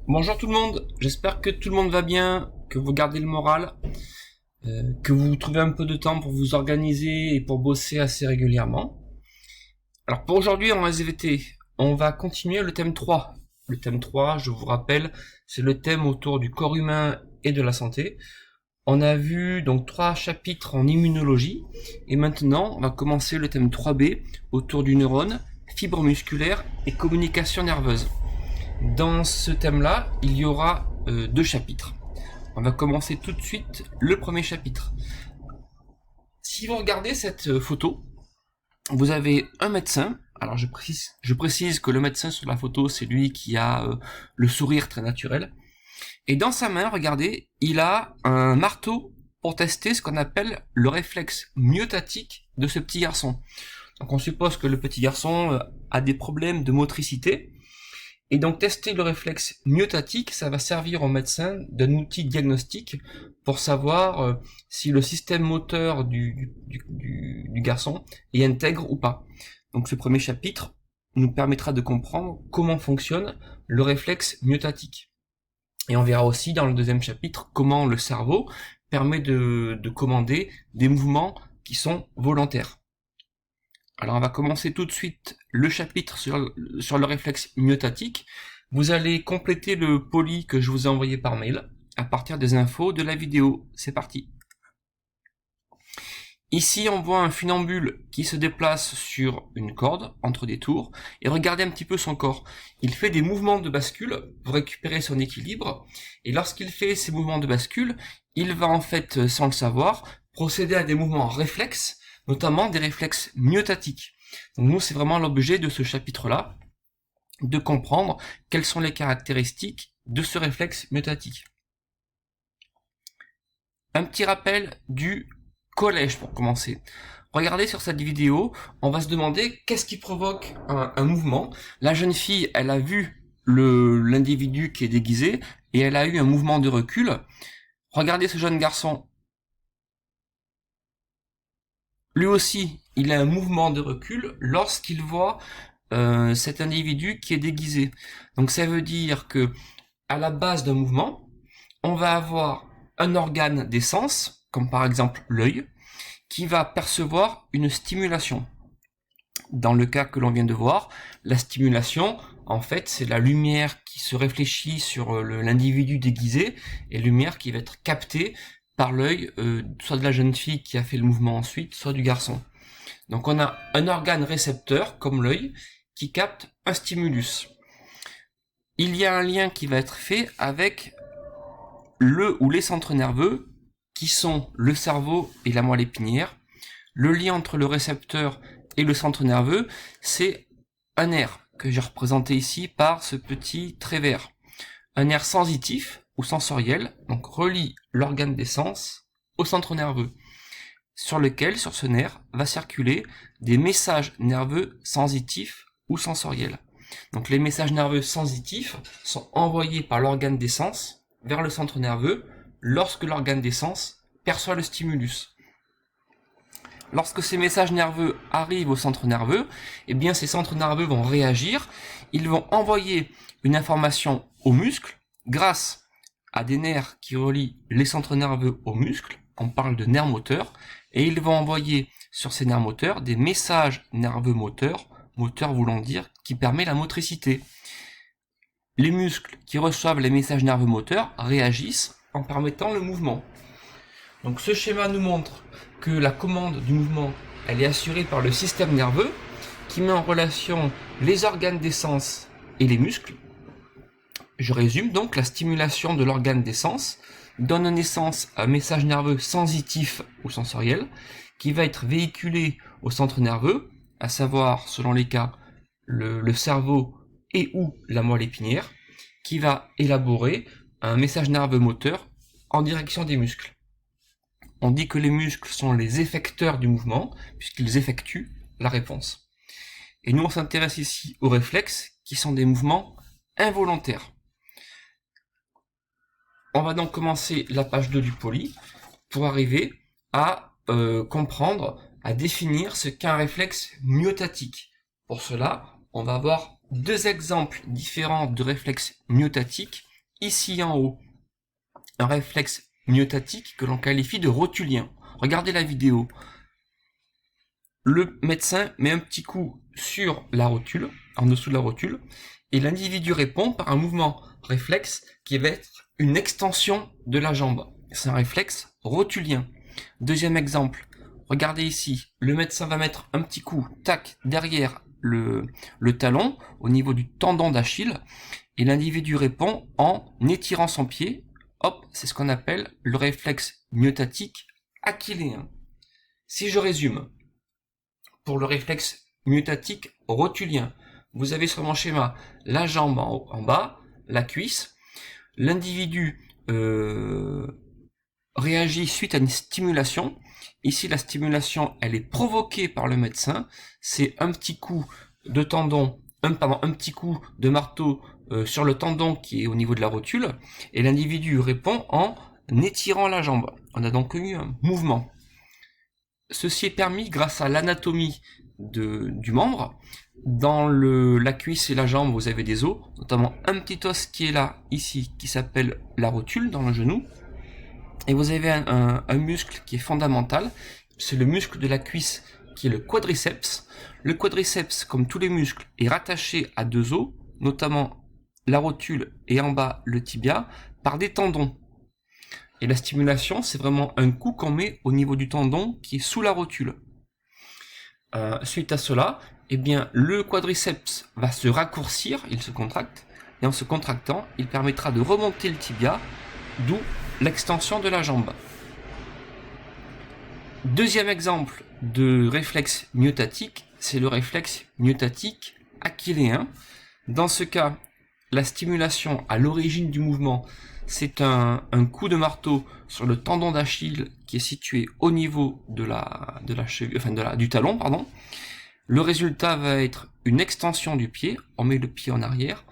Bonjour tout le monde, j'espère que tout le monde va bien, que vous gardez le moral, que vous trouvez un peu de temps pour vous organiser et pour bosser assez régulièrement. Alors pour aujourd'hui en SVT, on va continuer le thème 3. Le thème 3, je vous rappelle, c'est le thème autour du corps humain et de la santé. On a vu donc 3 chapitres en immunologie et maintenant on va commencer le thème 3B autour du neurone, fibres musculaires et communication nerveuse. Dans ce thème-là, il y aura 2 chapitres. On va commencer tout de suite le premier chapitre. Si vous regardez cette photo, vous avez un médecin. Alors je précise que le médecin sur la photo, c'est lui qui a le sourire très naturel. Et dans sa main, regardez, il a un marteau pour tester ce qu'on appelle le réflexe myotatique de ce petit garçon. Donc on suppose que le petit garçon a des problèmes de motricité. Et donc tester le réflexe myotatique, ça va servir au médecin d'un outil diagnostique pour savoir si le système moteur du garçon est intègre ou pas. Donc ce premier chapitre nous permettra de comprendre comment fonctionne le réflexe myotatique. Et on verra aussi dans le deuxième chapitre comment le cerveau permet de commander des mouvements qui sont volontaires. Alors on va commencer tout de suite le chapitre sur le réflexe myotatique. Vous allez compléter le poly que je vous ai envoyé par mail à partir des infos de la vidéo. C'est parti. Ici on voit un funambule qui se déplace sur une corde entre des tours et regardez un petit peu son corps. Il fait des mouvements de bascule pour récupérer son équilibre et lorsqu'il fait ces mouvements de bascule, il va en fait, sans le savoir, procéder à des mouvements réflexes, notamment des réflexes myotatiques. Donc nous, c'est vraiment l'objet de ce chapitre-là, de comprendre quelles sont les caractéristiques de ce réflexe myotatique. Un petit rappel du collège pour commencer. Regardez sur cette vidéo, on va se demander qu'est-ce qui provoque un mouvement. La jeune fille, elle a vu l'individu qui est déguisé et elle a eu un mouvement de recul. Regardez ce jeune garçon. Lui aussi, il a un mouvement de recul lorsqu'il voit cet individu qui est déguisé. Donc ça veut dire que à la base d'un mouvement, on va avoir un organe des sens, comme par exemple l'œil, qui va percevoir une stimulation. Dans le cas que l'on vient de voir, la stimulation, en fait, c'est la lumière qui se réfléchit sur l'individu déguisé et lumière qui va être captée par l'œil, soit de la jeune fille qui a fait le mouvement ensuite, soit du garçon. Donc on a un organe récepteur, comme l'œil, qui capte un stimulus. Il y a un lien qui va être fait avec le ou les centres nerveux, qui sont le cerveau et la moelle épinière. Le lien entre le récepteur et le centre nerveux, c'est un nerf, que j'ai représenté ici par ce petit trait vert. Un nerf sensitif, ou sensoriel, donc relie l'organe des sens au centre nerveux, sur lequel, sur ce nerf, va circuler des messages nerveux sensitifs ou sensoriels. Donc les messages nerveux sensitifs sont envoyés par l'organe des sens vers le centre nerveux lorsque l'organe des sens perçoit le stimulus. Lorsque ces messages nerveux arrivent au centre nerveux, eh bien ces centres nerveux vont réagir, ils vont envoyer une information aux muscles grâce à des nerfs qui relient les centres nerveux aux muscles, on parle de nerfs moteurs, et ils vont envoyer sur ces nerfs moteurs des messages nerveux moteurs, moteurs voulant dire qui permet la motricité. Les muscles qui reçoivent les messages nerveux moteurs réagissent en permettant le mouvement. Donc ce schéma nous montre que la commande du mouvement, elle est assurée par le système nerveux qui met en relation les organes des sens et les muscles. Je résume donc, la stimulation de l'organe des sens donne naissance à un message nerveux sensitif ou sensoriel qui va être véhiculé au centre nerveux, à savoir, selon les cas, le cerveau et ou la moelle épinière, qui va élaborer un message nerveux moteur en direction des muscles. On dit que les muscles sont les effecteurs du mouvement, puisqu'ils effectuent la réponse. Et nous, on s'intéresse ici aux réflexes, qui sont des mouvements involontaires. On va donc commencer la page 2 du poly pour arriver à comprendre, à définir ce qu'est un réflexe myotatique. Pour cela, on va avoir 2 exemples différents de réflexes myotatiques ici en haut un réflexe myotatique que l'on qualifie de rotulien. Regardez la vidéo. Le médecin met un petit coup sur la rotule, en dessous de la rotule, et l'individu répond par un mouvement réflexe qui va être une extension de la jambe. C'est un réflexe rotulien. Deuxième exemple, regardez ici, le médecin va mettre un petit coup, tac, derrière le talon, au niveau du tendon d'Achille, et l'individu répond en étirant son pied. Hop, c'est ce qu'on appelle le réflexe myotatique achilléen. Si je résume, pour le réflexe myotatique rotulien, vous avez sur mon schéma la jambe en bas, la cuisse, l'individu réagit suite à une stimulation. Ici, la stimulation, elle est provoquée par le médecin. C'est un petit coup de tendon, un petit coup de marteau sur le tendon qui est au niveau de la rotule, et l'individu répond en étirant la jambe. On a donc eu un mouvement. Ceci est permis grâce à l'anatomie du membre. Dans la cuisse et la jambe, vous avez des os, notamment un petit os qui est là, ici, qui s'appelle la rotule, dans le genou. Et vous avez un muscle qui est fondamental, c'est le muscle de la cuisse qui est le quadriceps. Le quadriceps, comme tous les muscles, est rattaché à deux os, notamment la rotule et en bas le tibia, par des tendons. Et la stimulation, c'est vraiment un coup qu'on met au niveau du tendon qui est sous la rotule. Suite à cela, eh bien, le quadriceps va se raccourcir, il se contracte, et en se contractant, il permettra de remonter le tibia, d'où l'extension de la jambe. Deuxième exemple de réflexe myotatique, c'est le réflexe myotatique achilléen. Dans ce cas, la stimulation à l'origine du mouvement, c'est un coup de marteau sur le tendon d'Achille qui est situé au niveau du talon, pardon. Le résultat va être une extension du pied, on met le pied en arrière,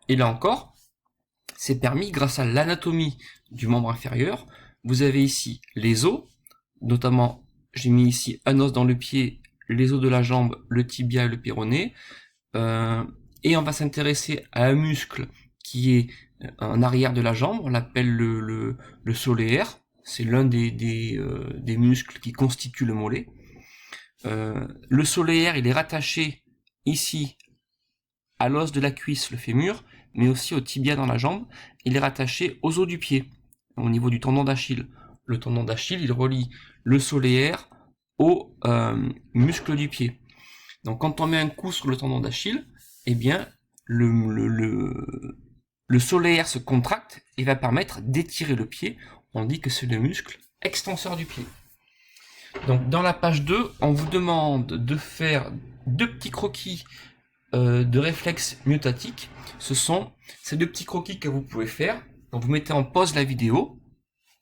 et là encore, c'est permis grâce à l'anatomie du membre inférieur. Vous avez ici les os, notamment j'ai mis ici un os dans le pied, les os de la jambe, le tibia et le péroné, et on va s'intéresser à un muscle qui est en arrière de la jambe, on l'appelle le soléaire, c'est l'un des muscles qui constituent le mollet. Le soléaire, il est rattaché ici à l'os de la cuisse, le fémur, mais aussi au tibia dans la jambe. Il est rattaché aux os du pied, au niveau du tendon d'Achille. Le tendon d'Achille, il relie le soléaire au muscle du pied. Donc quand on met un coup sur le tendon d'Achille, eh bien le soléaire se contracte et va permettre d'étirer le pied. On dit que c'est le muscle extenseur du pied. Donc dans la page 2, on vous demande de faire deux petits croquis de réflexes myotatiques. Ce sont ces deux petits croquis que vous pouvez faire. Donc vous mettez en pause la vidéo,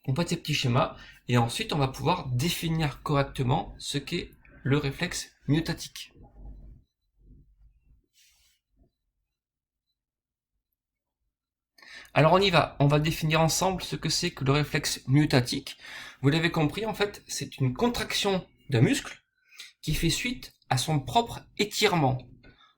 on fait ces petits schémas, et ensuite on va pouvoir définir correctement ce qu'est le réflexe myotatique. Alors on y va, on va définir ensemble ce que c'est que le réflexe myotatique. Vous l'avez compris, en fait, c'est une contraction d'un muscle qui fait suite à son propre étirement.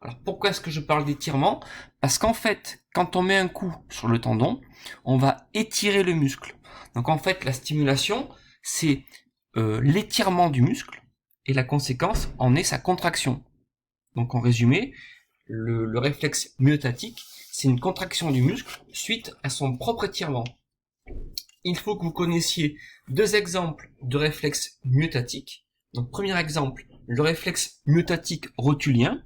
Alors pourquoi est-ce que je parle d'étirement? Parce qu'en fait, quand on met un coup sur le tendon, on va étirer le muscle. Donc en fait, la stimulation, c'est l'étirement du muscle, et la conséquence en est sa contraction. Donc en résumé, le réflexe myotatique, c'est une contraction du muscle suite à son propre étirement. Il faut que vous connaissiez deux exemples de réflexes myotatiques. Donc premier exemple, le réflexe myotatique rotulien,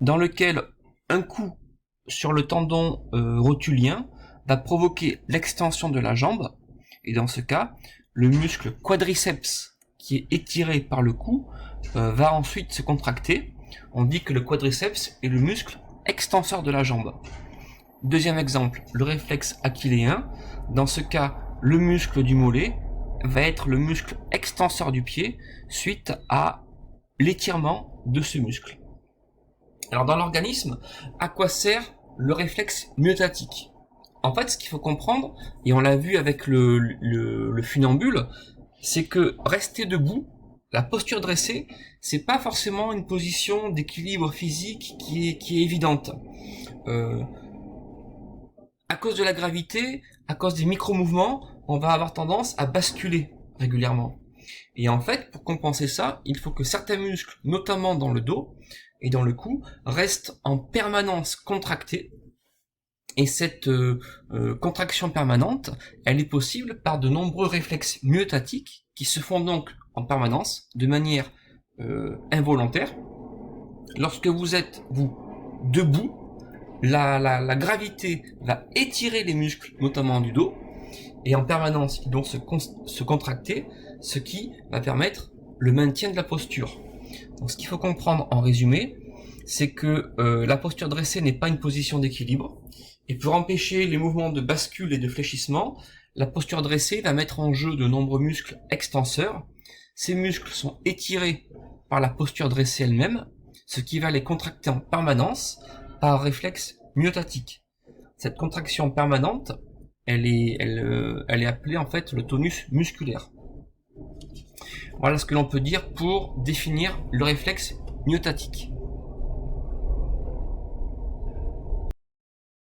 dans lequel un coup sur le tendon rotulien va provoquer l'extension de la jambe, et dans ce cas, le muscle quadriceps qui est étiré par le coup va ensuite se contracter. On dit que le quadriceps est le muscle extenseur de la jambe. Deuxième exemple, le réflexe achilléen. Dans ce cas, le muscle du mollet va être le muscle extenseur du pied suite à l'étirement de ce muscle. Alors dans l'organisme, à quoi sert le réflexe myotatique? En fait, ce qu'il faut comprendre, et on l'a vu avec le funambule, c'est que rester debout, la posture dressée, c'est pas forcément une position d'équilibre physique qui est évidente. À cause de la gravité, à cause des micro-mouvements, on va avoir tendance à basculer régulièrement. Et en fait, pour compenser ça, il faut que certains muscles, notamment dans le dos et dans le cou, restent en permanence contractés. Et cette contraction permanente, elle est possible par de nombreux réflexes myotatiques qui se font donc en permanence, de manière involontaire. Lorsque vous êtes, vous, debout, la gravité va étirer les muscles, notamment du dos, et en permanence, ils vont se contracter, ce qui va permettre le maintien de la posture. Donc, ce qu'il faut comprendre en résumé, c'est que la posture dressée n'est pas une position d'équilibre, et pour empêcher les mouvements de bascule et de fléchissement, la posture dressée va mettre en jeu de nombreux muscles extenseurs. Ces muscles sont étirés par la posture dressée elle-même, ce qui va les contracter en permanence par réflexe myotatique. Cette contraction permanente, elle est appelée en fait le tonus musculaire. Voilà ce que l'on peut dire pour définir le réflexe myotatique.